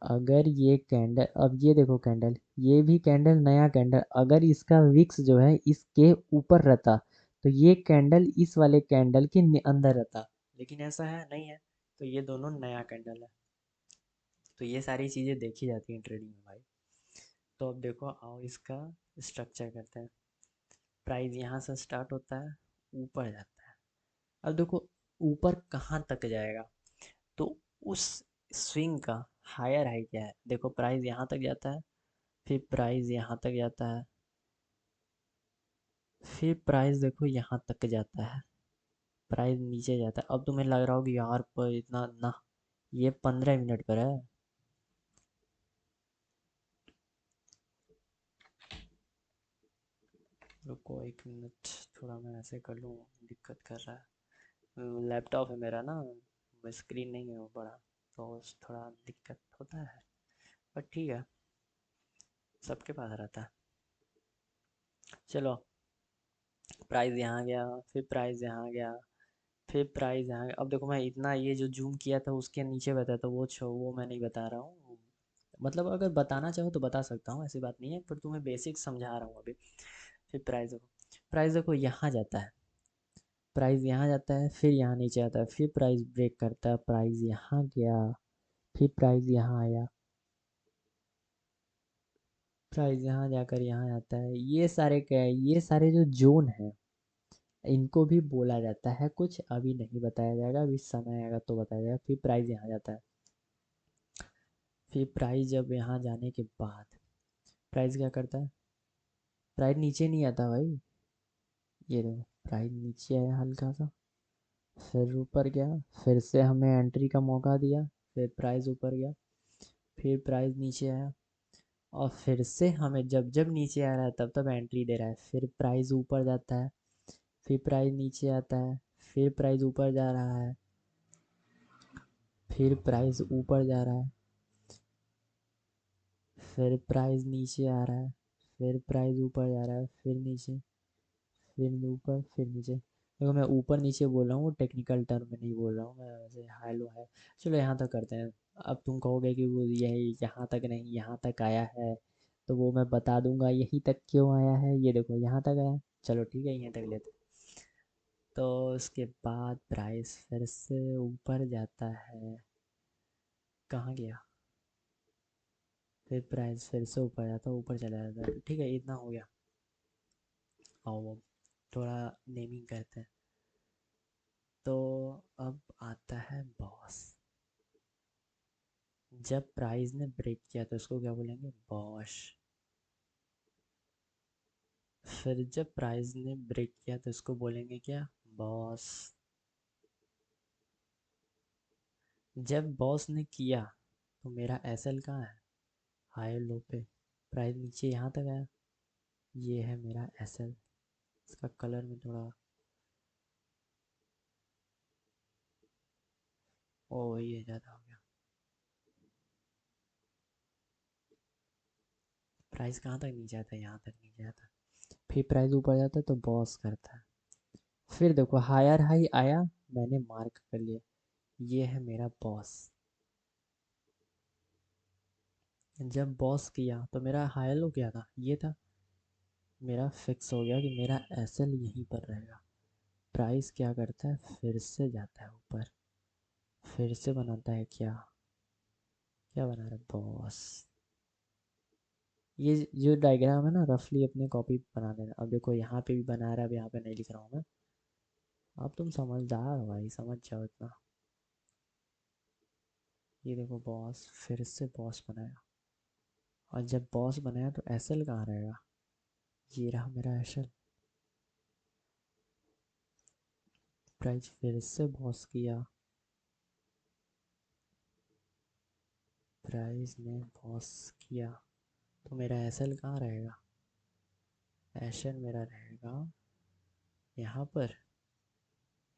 अगर ये कैंडल, अब ये देखो कैंडल, ये भी कैंडल नया कैंडल, अगर इसका विक्स जो है इसके ऊपर रहता तो ये कैंडल इस वाले कैंडल के अंदर रहता, लेकिन ऐसा है नहीं है, तो ये दोनों नया कैंडल है। तो ये सारी चीज़ें देखी जाती हैं ट्रेडिंग में भाई। तो अब देखो आओ इसका स्ट्रक्चर करते हैं। प्राइस यहाँ से स्टार्ट होता है, ऊपर जाता है। अब देखो ऊपर कहाँ तक जाएगा, तो उस स्विंग का हायर हाई क्या है। देखो प्राइस यहाँ तक जाता है, फिर प्राइस यहाँ तक जाता है, फिर प्राइस देखो यहाँ तक जाता है, प्राइस नीचे जाता है। अब तुम्हें लग रहा होगा यार पर इतना ना, ये 15 मिनट पर है। रुको 1 मिनट, थोड़ा मैं ऐसे कर लूँ, दिक्कत कर रहा है। लैपटॉप है मेरा ना, स्क्रीन नहीं है वो बड़ा, तो थोड़ा दिक्कत होता है, पर ठीक है, सबके पास रहता है। चलो प्राइस यहाँ गया, फिर प्राइस यहाँ गया, फिर प्राइस यहाँ गया। अब देखो मैं इतना ये जो जूम किया था उसके नीचे बताया था, वो छो वो मैं नहीं बता रहा हूँ। मतलब अगर बताना चाहो तो बता सकता हूँ, ऐसी बात नहीं है, पर तुम्हें बेसिक समझा रहा हूँ अभी। फिर प्राइस देखो, प्राइस देखो यहाँ जाता है, प्राइस यहाँ जाता है, फिर यहाँ नीचे आता है, फिर प्राइस ब्रेक करता है, प्राइस यहाँ गया, फिर प्राइस यहाँ आया, प्राइस यहाँ जाकर यहाँ आता है। ये सारे क्या है, ये सारे जो जोन है इनको भी बोला जाता है कुछ, अभी नहीं बताया जाएगा, अभी समय आएगा तो बताया जाएगा। फिर प्राइस यहाँ जाता है, फिर प्राइस जब यहाँ जाने के बाद प्राइस क्या करता है, प्राइस नीचे नहीं आता भाई। ये देखो प्राइस नीचे आया हल्का सा, फिर ऊपर गया, फिर से हमें एंट्री का मौका दिया, फिर प्राइस ऊपर गया, फिर प्राइस नीचे आया, और फिर से हमें जब जब नीचे आ रहा है तब तब एंट्री दे रहा है। फिर प्राइस ऊपर जाता है, फिर प्राइस नीचे आता है, फिर प्राइस ऊपर जा रहा है, फिर प्राइस ऊपर जा रहा है, फिर प्राइस नीचे आ रहा है, फिर प्राइस ऊपर जा रहा है, फिर नीचे, फिर ऊपर, फिर नीचे। देखो मैं ऊपर नीचे बोल रहा हूँ, टेक्निकल टर्म में नहीं बोल रहा हूँ मैं, वैसे हाई लो है। चलो यहाँ तक करते हैं। अब तुम कहोगे कि वो यही यहाँ तक नहीं यहाँ तक आया है, तो वो मैं बता दूंगा यहीं तक क्यों आया है। ये देखो यहाँ तक आया, चलो ठीक है यहीं तक लेते हैं। तो उसके बाद प्राइस फिर से ऊपर जाता है, कहाँ गया, फिर प्राइस फिर से ऊपर जाता है, ऊपर चला जाता है। ठीक है इतना हो गया। और वो थोड़ा नेमिंग करते हैं। तो अब आता है बॉस। जब प्राइस ने ब्रेक किया तो इसको क्या बोलेंगे, बॉश। फिर जब प्राइस ने ब्रेक किया तो इसको बोलेंगे क्या, बॉस। जब बॉस ने किया तो मेरा एसएल कहाँ है, हाई लो पे, प्राइस नीचे यहाँ तक आया, ये है मेरा एसएल। इसका कलर में थोड़ा, ओ ये ज़्यादा हो गया। प्राइस कहाँ तक नीचे आता है, यहाँ तक नीचे आता है, फिर प्राइस ऊपर जाता है तो बॉस करता है। फिर देखो हायर हाई आया, मैंने मार्क कर लिया, ये है मेरा बॉस। जब बॉस किया तो मेरा हायर लो क्या था, ये था, मेरा फिक्स हो गया कि मेरा एसएल यहीं पर रहेगा। प्राइस क्या करता है, फिर से जाता है ऊपर, फिर से बनाता है क्या, क्या बना रहा है बॉस। ये जो डायग्राम है ना रफली अपने कॉपी बना लेना। अब देखो यहाँ पे भी बना रहा है, अब यहाँ पे नहीं लिख रहा हूँ मैं, अब तुम समझदार हो भाई, समझ जाओ इतना। ये देखो बॉस, फिर से बॉस बनाया। और जब बॉस बनाया तो एसएल कहाँ रहेगा? ये रहा मेरा एसएल। प्राइस फिर से बॉस किया। प्राइस ने बॉस किया तो मेरा एसएल कहाँ रहेगा? एसएल मेरा रहेगा यहाँ पर,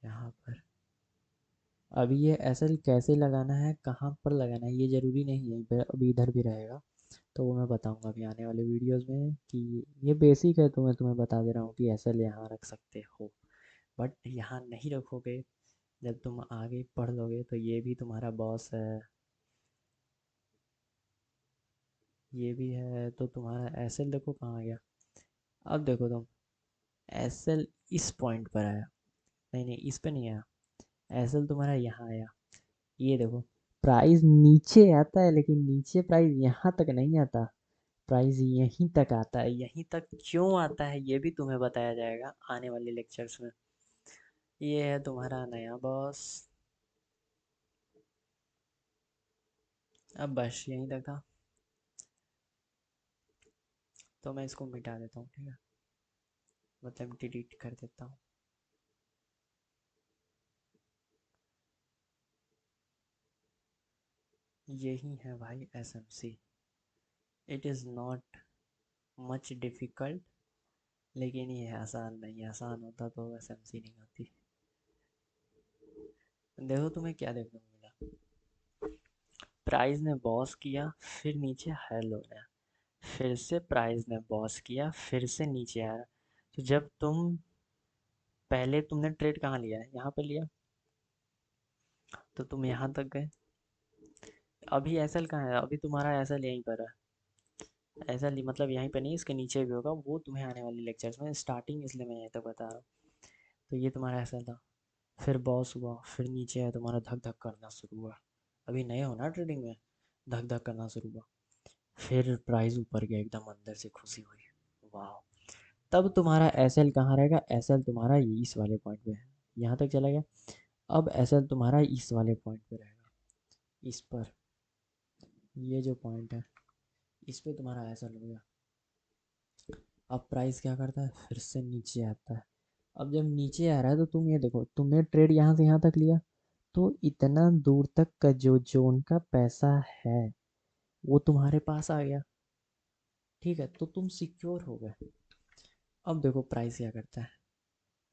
यहाँ पर। अभी ये एसएल कैसे लगाना है, कहाँ पर लगाना है, ये ज़रूरी नहीं है, अभी इधर भी रहेगा। तो वो मैं बताऊंगा अभी आने वाले वीडियोस में कि ये बेसिक है, तो मैं तुम्हें बता दे रहा हूँ कि एसएल यहाँ रख सकते हो। बट यहाँ नहीं रखोगे, जब तुम आगे पढ़ लोगे तो ये भी तुम्हारा बॉस है, ये भी है, तो तुम्हारा एसएल देखो कहाँ आ गया। अब देखो तुम, एसएल इस पॉइंट पर आया, नहीं नहीं इस पे नहीं आया, एसएल तुम्हारा यहाँ आया। ये देखो, प्राइस नीचे आता है लेकिन नीचे प्राइस यहाँ तक नहीं आता, प्राइस यहीं तक आता है। यहीं तक क्यों आता है ये भी तुम्हें बताया जाएगा आने वाले लेक्चर्स में। ये है तुम्हारा नया बॉस। अब बस यहीं तक था, तो मैं इसको मिटा देता हूँ, ठीक है, मतलब डिलीट कर देता हूँ। यही है भाई SMC. It is not much difficult, लेकिन ये आसान नहीं, आसान होता तो एसएमसी नहीं होती। देखो तुम्हें क्या देखने को मिला, प्राइस ने बॉस किया, फिर नीचे हेल हो गया, फिर से प्राइस ने बॉस किया, फिर से नीचे आया। तो जब तुम पहले तुमने ट्रेड कहाँ लिया है, यहाँ पे लिया, तो तुम यहाँ तक गए। अभी एसएल कहाँ है, अभी तुम्हारा एसएल यहीं पर है। एसएल मतलब यहीं पे नहीं, इसके नीचे भी होगा, वो तुम्हें आने वाले लेक्चर्स में, स्टार्टिंग इसलिए मैं यहीं तक बता रहा हूँ। तो ये तुम्हारा एसएल था, फिर बॉस हुआ, फिर नीचे है तुम्हारा धक धक करना शुरू हुआ। अभी नए हो ना ट्रेडिंग में, धक धक करना शुरू हुआ। फिर प्राइस ऊपर गया, एकदम अंदर से खुशी हुई, वाह। तब तुम्हारा एसएल कहाँ रहेगा, एसएल तुम्हारा इस वाले पॉइंट पे है, यहाँ तक चला गया। अब एसएल तुम्हारा इस वाले पॉइंट पे रहेगा, इस पर, ये जो पॉइंट है इस पे तुम्हारा एसएल हो गया। अब प्राइस क्या करता है, फिर से नीचे आता है। अब जब नीचे आ रहा है तो तुम ये देखो, तुमने ट्रेड यहाँ से यहाँ तक लिया, तो इतना दूर तक का जो जोन का पैसा है वो तुम्हारे पास आ गया, ठीक है, तो तुम सिक्योर हो गए। अब देखो प्राइस क्या करता है,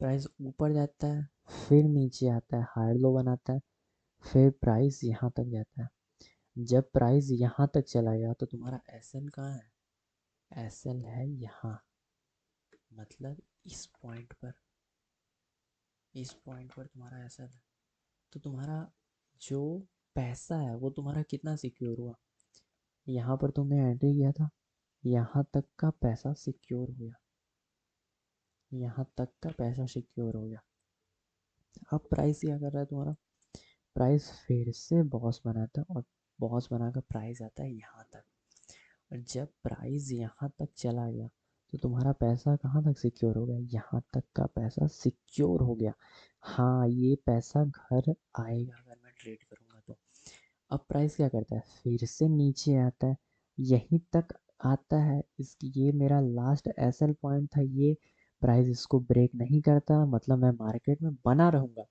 प्राइस ऊपर जाता है, फिर नीचे आता है, हायर लो बनाता है, फिर प्राइस यहाँ तक जाता है। जब प्राइस यहाँ तक चला गया तो तुम्हारा एसएल कहाँ है, एसएल है यहाँ, मतलब इस पॉइंट पर, इस पॉइंट पर तुम्हारा एसएल है। तो तुम्हारा जो पैसा है वो तुम्हारा कितना सिक्योर हुआ, यहाँ पर तुमने एंट्री किया था, यहाँ तक का पैसा सिक्योर हो गया, यहाँ तक का पैसा सिक्योर हो गया। अब प्राइस क्या कर रहा है तुम्हारा, प्राइस फिर से बॉस बनाता है, और बॉस बनाकर प्राइस आता है यहाँ तक। और जब प्राइस यहाँ तक चला गया तो तुम्हारा पैसा कहाँ तक सिक्योर हो गया, यहाँ तक का पैसा सिक्योर हो गया। हाँ, ये पैसा घर आएगा अगर मैं ट्रेड करूँगा तो। अब प्राइस क्या करता है, फिर से नीचे आता है, यहीं तक आता है, इसकी ये मेरा लास्ट एसएल पॉइंट था, ये प्राइस इसको ब्रेक नहीं करता, मतलब मैं मार्केट में बना रहूँगा,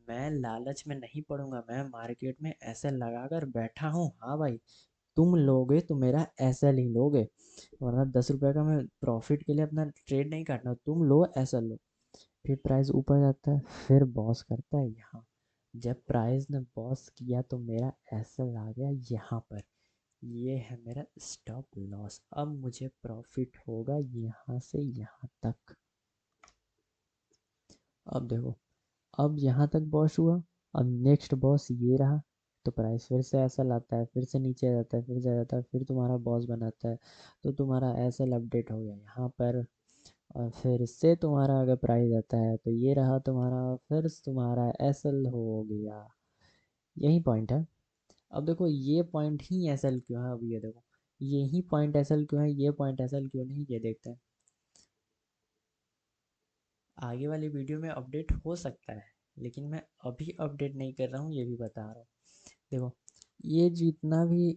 मैं लालच में नहीं पड़ूंगा, मैं मार्केट में ऐसे लगा कर बैठा हूँ। हाँ भाई, तुम लोगे तो मेरा एसएल ही लोगे, वरना 10 रुपए का मैं प्रॉफिट के लिए अपना ट्रेड नहीं काटना, तुम लो एसएल लो। फिर प्राइस ऊपर जाता है, फिर बॉस करता है यहाँ, जब प्राइस ने बॉस किया तो मेरा एसएल आ गया यहाँ पर, ये है मेरा स्टॉप लॉस। अब मुझे प्रॉफिट होगा यहाँ से यहाँ तक। अब देखो, अब यहाँ तक बॉस हुआ, अब नेक्स्ट बॉस ये रहा, तो प्राइस फिर से ऐसा लाता है, फिर से नीचे आ जाता है, फिर से आ जाता है, फिर तुम्हारा बॉस बनाता है, तो तुम्हारा ऐसा अपडेट हो गया यहाँ पर। और फिर से तुम्हारा अगर प्राइस आता है तो ये रहा तुम्हारा, फिर तुम्हारा एसएल हो गया, यही पॉइंट है। अब देखो ये पॉइंट ही एसएल क्यों है, अब ये देखो, यही पॉइंट एसएल क्यों है, ये पॉइंट एसएल क्यों नहीं, ये देखते हैं। आगे वाली वीडियो में अपडेट हो सकता है, लेकिन मैं अभी अपडेट नहीं कर रहा हूँ, ये भी बता रहा हूँ। देखो, ये जितना भी,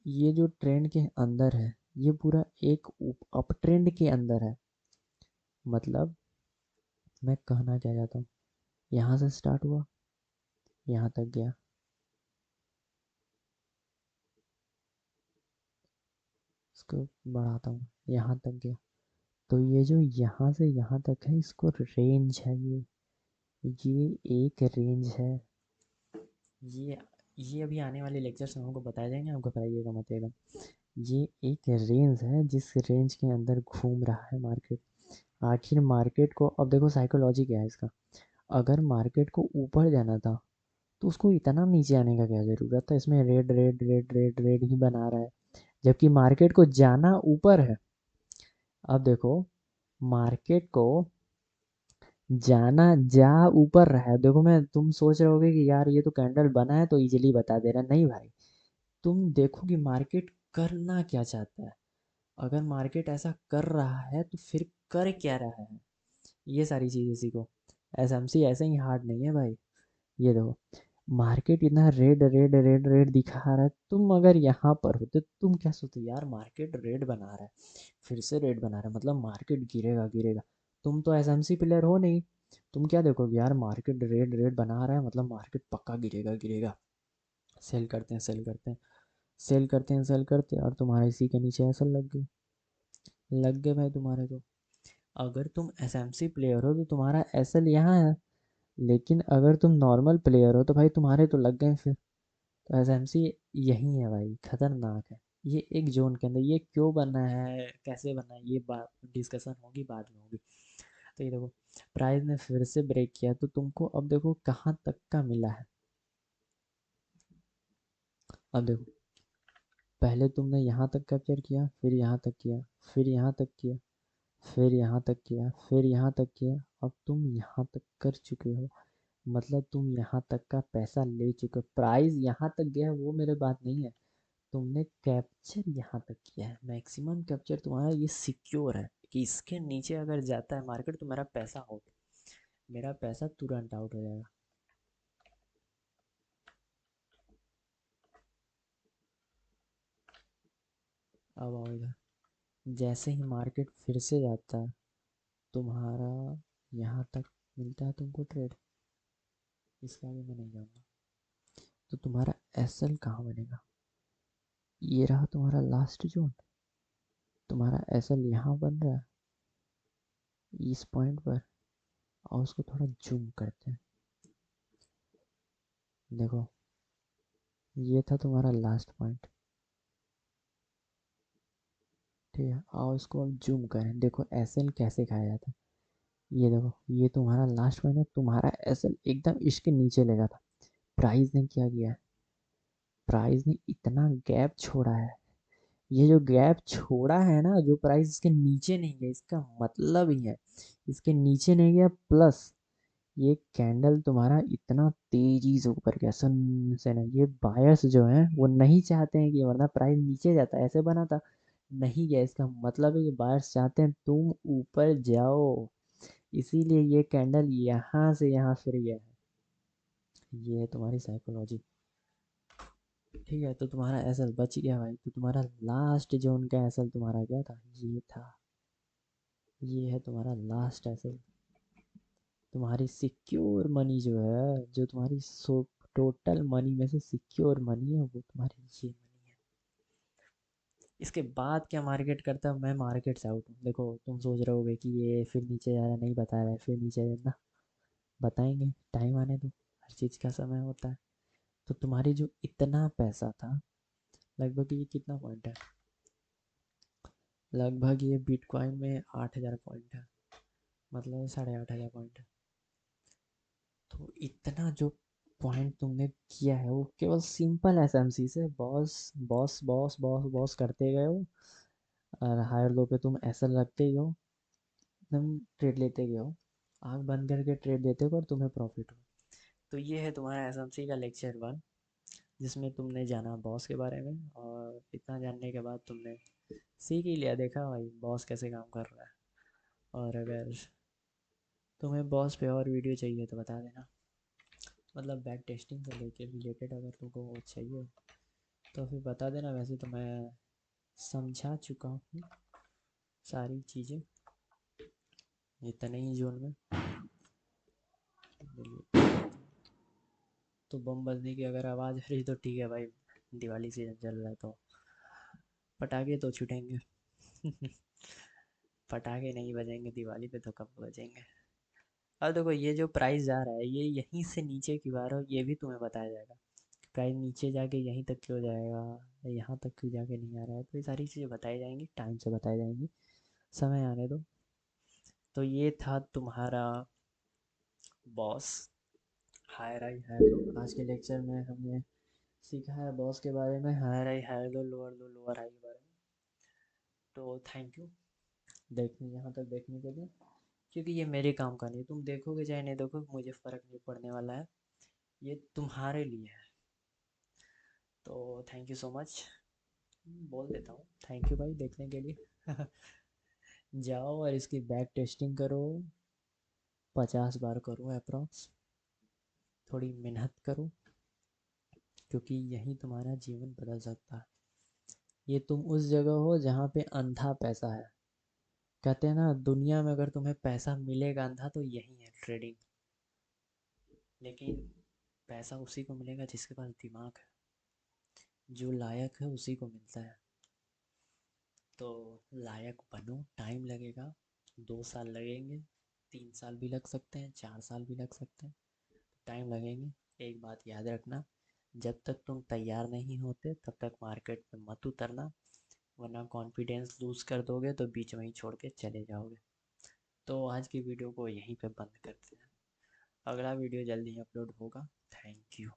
ये जो ट्रेंड के अंदर है, ये पूरा एक अप ट्रेंड के अंदर है। मतलब मैं कहना क्या चाहता हूँ, यहाँ से स्टार्ट हुआ, यहाँ तक गया, इसको बढ़ाता हूँ, यहाँ तक गया। तो ये जो यहाँ से यहाँ तक है, इसको रेंज है ये एक रेंज है। ये ये अभी आने वाले लेक्चर्स में हमको बताए जाएंगे, आप घबराइएगा मत एकदम। ये एक रेंज है, जिस रेंज के अंदर घूम रहा है मार्केट। आखिर मार्केट को, अब देखो साइकोलॉजी क्या है इसका, अगर मार्केट को ऊपर जाना था तो उसको इतना नीचे आने का क्या ज़रूरत था, इसमें red red red red red ही बना रहा है, जबकि मार्केट को जाना ऊपर है। अब देखो, मार्केट को जाना जा ऊपर रहा है। देखो, मैं तुम सोच रहे होगे कि यार ये तो कैंडल बना है तो इजीली बता दे रहा है, नहीं भाई। तुम देखो कि मार्केट करना क्या चाहता है। अगर मार्केट ऐसा कर रहा है तो फिर कर क्या रहा है, ये सारी चीज़ें सीखो। एसएमसी ऐसे ही हार्ड नहीं है भाई। ये देखो, मार्केट इतना रेड रेड रेड रेड दिखा रहा है, तुम अगर यहाँ पर होते तुम क्या सोचते, यार मार्केट रेड बना रहा है, फिर से रेड बना रहा है, मतलब मार्केट गिरेगा गिरेगा। तुम तो एसएमसी प्लेयर हो नहीं, तुम क्या देखोगे, यार मार्केट रेड रेड बना रहा है, मतलब मार्केट पक्का गिरेगा गिरेगा। सेल करते हैं सेल करते हैं, सेल करते हैं सेल करते हैं, और तुम्हारे इसी के नीचे ऐसा लग गए भाई तुम्हारे तो। अगर तुम एसएमसी प्लेयर हो तो तुम्हारा एसएल यहाँ है, लेकिन अगर तुम नॉर्मल प्लेयर हो तो भाई तुम्हारे तो लग गए फिर। तो एसएमसी यही है भाई, खतरनाक है। ये एक जोन के अंदर, ये क्यों बना है कैसे बना है, ये बात डिस्कशन होगी, बाद में होगी। तो ये देखो, प्राइस ने फिर से ब्रेक किया, तो तुमको अब देखो कहाँ तक का मिला है। अब देखो, पहले तुमने यहाँ तक कैप्चर किया, फिर यहाँ तक किया, फिर यहाँ तक किया, फिर यहाँ तक किया, फिर यहाँ तक किया, अब तुम यहाँ तक कर चुके हो। मतलब तुम यहाँ तक का पैसा ले चुके हो, प्राइस यहाँ तक गया है वो मेरे बात नहीं है, तुमने कैप्चर यहाँ तक किया है, मैक्सिमम कैप्चर तुम्हारा ये सिक्योर है कि इसके नीचे अगर जाता है मार्केट तो मेरा पैसा आउट, मेरा पैसा तुरंत आउट हो जाएगा। अब आओ इधर, जैसे ही मार्केट फिर से जाता है, तुम्हारा यहाँ तक मिलता है तुमको ट्रेड, इसके आगे मैं नहीं जाऊँगा। तो तुम्हारा एसएल कहाँ बनेगा, ये रहा तुम्हारा लास्ट जोन। तुम्हारा एसएल यहाँ बन रहा है इस पॉइंट पर, और उसको थोड़ा जूम करते हैं। देखो, ये था तुम्हारा लास्ट पॉइंट, ठीक है। और इसको अब जूम करें, देखो एसएल कैसे खाया जाता है। ये देखो, ये तुम्हारा लास्ट पॉइंट है, तुम्हारा एसएल एकदम इसके नीचे लगा था। प्राइस ने क्या किया है, प्राइस ने इतना गैप छोड़ा है। ये जो गैप छोड़ा है ना, जो प्राइस इसके नीचे नहीं गया, इसका मतलब ही है इसके नीचे नहीं गया, प्लस ये कैंडल तुम्हारा इतना तेजी से ऊपर गया सन से ना, ये बायर्स जो हैं वो नहीं चाहते हैं कि, वरना प्राइस नीचे जाता है, ऐसे बना था, नहीं गया, इसका मतलब है कि बायर्स चाहते हैं तुम ऊपर जाओ, इसीलिए ये कैंडल यहाँ से यहाँ फिर गया है। ये है तुम्हारी साइकोलॉजी, ठीक है। तो तुम्हारा एसएल बच गया भाई, तो तुम्हारा लास्ट जोन का एसएल तुम्हारा क्या था, ये था, ये है तुम्हारा लास्ट एसएल। तुम्हारी सिक्योर मनी जो है, जो तुम्हारी सो टोटल मनी में से सिक्योर मनी है, वो तुम्हारी ये मनी है। इसके बाद क्या मार्केट करता है, मैं मार्केट से आउट हूँ। देखो, तुम सोच रहे होगे कि ये फिर नीचे जा रहा है, नहीं बता रहा है, फिर नीचे जाना बताएंगे, टाइम आने दो, हर चीज़ का समय होता है। तो तुम्हारी जो इतना पैसा था, लगभग ये कितना पॉइंट है, लगभग ये बिटकॉइन में 8,000 पॉइंट है, मतलब 8,500 पॉइंट है। तो इतना जो पॉइंट तुमने किया है वो केवल सिंपल एसएमसी से boss boss boss boss boss करते गए हो, और हायर लो पे तुम ऐसा रखते ही हो, तुम ट्रेड लेते गए हो, आँख बंद करके ट्रेड देते हो और तुम्हें प्रॉफिट हो। तो ये है तुम्हारा एसएमसी का लेक्चर 1, जिसमें तुमने जाना बॉस के बारे में, और इतना जानने के बाद तुमने सीख ही लिया, देखा भाई बॉस कैसे काम कर रहा है। और अगर तुम्हें बॉस पे और वीडियो चाहिए तो बता देना, मतलब बैक टेस्टिंग से लेके रिलेटेड अगर तुमको वो चाहिए तो फिर बता देना। वैसे तो मैं समझा चुका हूँ सारी चीज़ें इतने ही जोन में। तो बम बजने की अगर आवाज़ आ रही तो ठीक है भाई, दिवाली सीजन चल रहा है तो पटाखे तो छूटेंगे। पटाखे नहीं बजेंगे दिवाली पे तो कब बजेंगे। अब देखो ये जो प्राइस जा रहा है ये यहीं से नीचे की बार हो, ये भी तुम्हें बताया जाएगा। प्राइस नीचे जाके यहीं तक क्यों जाएगा, यहाँ तक क्यों जाके नहीं आ रहा है, तो ये सारी चीज़ें बताई जाएंगी, टाइम से बताई जाएंगी, समय आने दो। तो ये था तुम्हारा BOS, higher high higher low. आज के लेक्चर में हमने सीखा है बॉस के बारे में, higher high higher low lower high के बारे में। तो थैंक यू देखने, यहाँ तक देखने के लिए। क्योंकि ये मेरे काम का नहीं है, तुम देखोगे चाहे नहीं देखोगे मुझे फ़र्क नहीं पड़ने वाला है, ये तुम्हारे लिए है। तो थैंक यू सो मच, बोल देता हूँ थैंक यू भाई देखने के लिए। जाओ और इसकी बैक टेस्टिंग करो, 50 बार करो अप्रॉक्स, थोड़ी मेहनत करो, क्योंकि यही तुम्हारा जीवन बदल सकता है। ये तुम उस जगह हो जहाँ पे अंधा पैसा है। कहते हैं ना दुनिया में अगर तुम्हें पैसा मिलेगा अंधा तो यही है ट्रेडिंग। लेकिन पैसा उसी को मिलेगा जिसके पास दिमाग है, जो लायक है उसी को मिलता है। तो लायक बनो, टाइम लगेगा, 2 साल लगेंगे, 3 साल भी लग सकते हैं, 4 साल भी लग सकते हैं, टाइम लगेंगे। एक बात याद रखना, जब तक तुम तैयार नहीं होते तब तक मार्केट में मत उतरना, वरना कॉन्फिडेंस लूज़ कर दोगे तो बीच में ही छोड़ के चले जाओगे। तो आज की वीडियो को यहीं पे बंद करते हैं, अगला वीडियो जल्दी ही अपलोड होगा। Thank you.